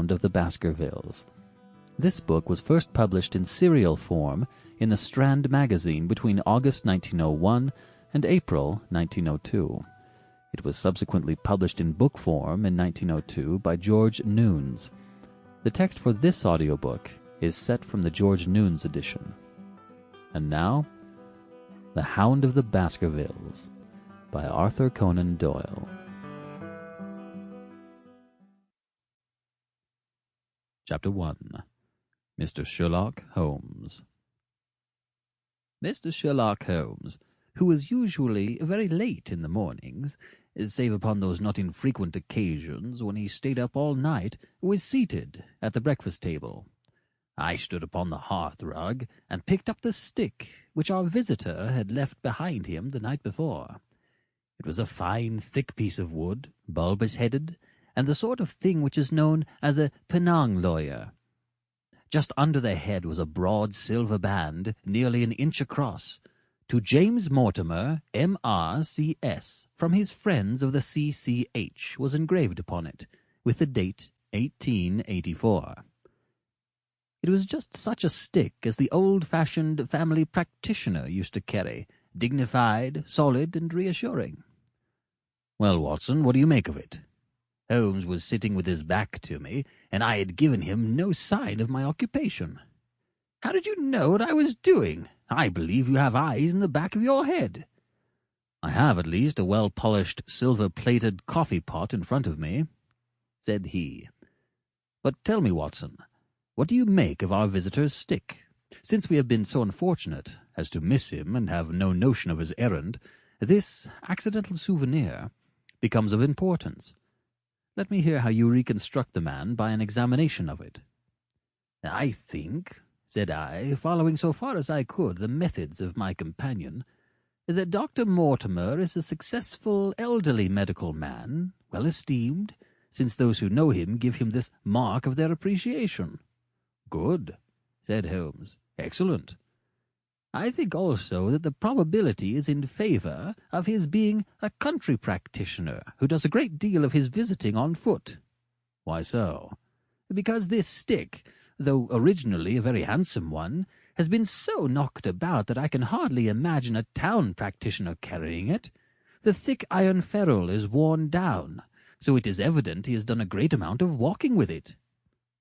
Hound of the Baskervilles. This book was first published in serial form in the Strand magazine between August 1901 and April 1902. It was subsequently published in book form in 1902 by George Newnes. The text for this audiobook is set from the George Newnes edition. And now, The Hound of the Baskervilles by Arthur Conan Doyle. Chapter 1. Mr. Sherlock Holmes. Mr. Sherlock Holmes, who was usually very late in the mornings, save upon those not infrequent occasions when he stayed up all night, was seated at the breakfast table. I stood upon the hearth-rug and picked up the stick which our visitor had left behind him the night before. It was a fine, thick piece of wood, bulbous-headed, and the sort of thing which is known as a penang lawyer. Just under the head was a broad silver band, nearly an inch across, "To James Mortimer, M.R.C.S., from his friends of the C.C.H." was engraved upon it, with the date 1884. It was just such a stick as the old-fashioned family practitioner used to carry, dignified, solid, and reassuring. "Well, Watson, what do you make of it?" Holmes was sitting with his back to me, and I had given him no sign of my occupation. "How did you know what I was doing? I believe you have eyes in the back of your head." "I have at least a well-polished, silver-plated coffee-pot in front of me," said he. "But tell me, Watson, what do you make of our visitor's stick? Since we have been so unfortunate as to miss him and have no notion of his errand, this accidental souvenir becomes of importance. Let me hear how you reconstruct the man by an examination of it." "I think," said I, following so far as I could the methods of my companion, "that Dr. Mortimer is a successful elderly medical man, well esteemed, since those who know him give him this mark of their appreciation." "Good," said Holmes. "Excellent. I think also that the probability is in favor of his being a country practitioner who does a great deal of his visiting on foot." "Why so?" "Because this stick, though originally a very handsome one, has been so knocked about that I can hardly imagine a town practitioner carrying it. The thick iron ferrule is worn down, so it is evident he has done a great amount of walking with it."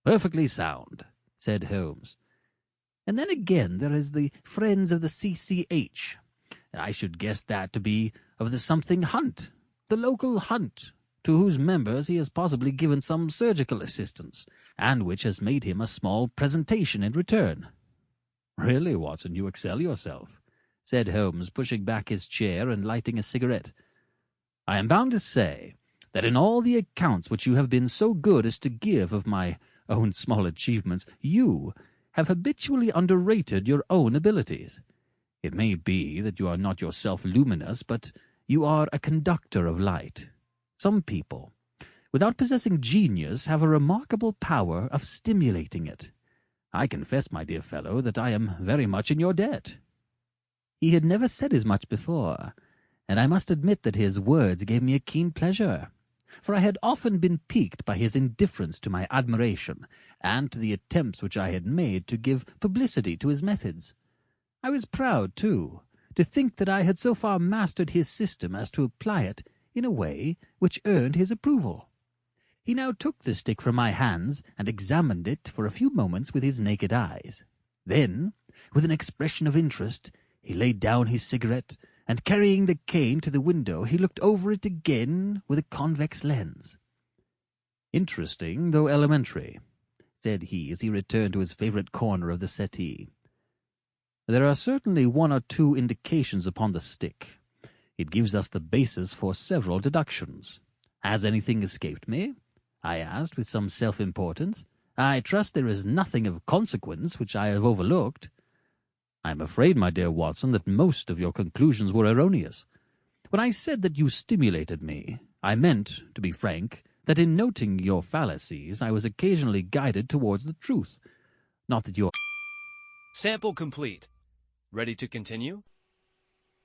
"Perfectly sound," said Holmes. "And then again there is the friends of the C.C.H. I should guess that to be of the something hunt, the local hunt, to whose members he has possibly given some surgical assistance, and which has made him a small presentation in return." "Really, Watson, you excel yourself," said Holmes, pushing back his chair and lighting a cigarette. "I am bound to say that in all the accounts which you have been so good as to give of my own small achievements, you have habitually underrated your own abilities. It may be that you are not yourself luminous, but you are a conductor of light. Some people, without possessing genius, have a remarkable power of stimulating it. I confess, my dear fellow, that I am very much in your debt." He had never said as much before, and I must admit that his words gave me a keen pleasure, for I had often been piqued by his indifference to my admiration, and to the attempts which I had made to give publicity to his methods. I was proud, too, to think that I had so far mastered his system as to apply it in a way which earned his approval. He now took the stick from my hands and examined it for a few moments with his naked eyes. Then, with an expression of interest, he laid down his cigarette, and carrying the cane to the window, he looked over it again with a convex lens. "Interesting, though elementary," said he as he returned to his favorite corner of the settee. "There are certainly one or two indications upon the stick. It gives us the basis for several deductions. Has anything escaped me?" I asked with some self-importance. "I trust there is nothing of consequence which I have overlooked." "I am afraid, my dear Watson, that most of your conclusions were erroneous. When I said that you stimulated me, I meant, to be frank, that in noting your fallacies I was occasionally guided towards the truth. Not that your—" Sample complete. Ready to continue?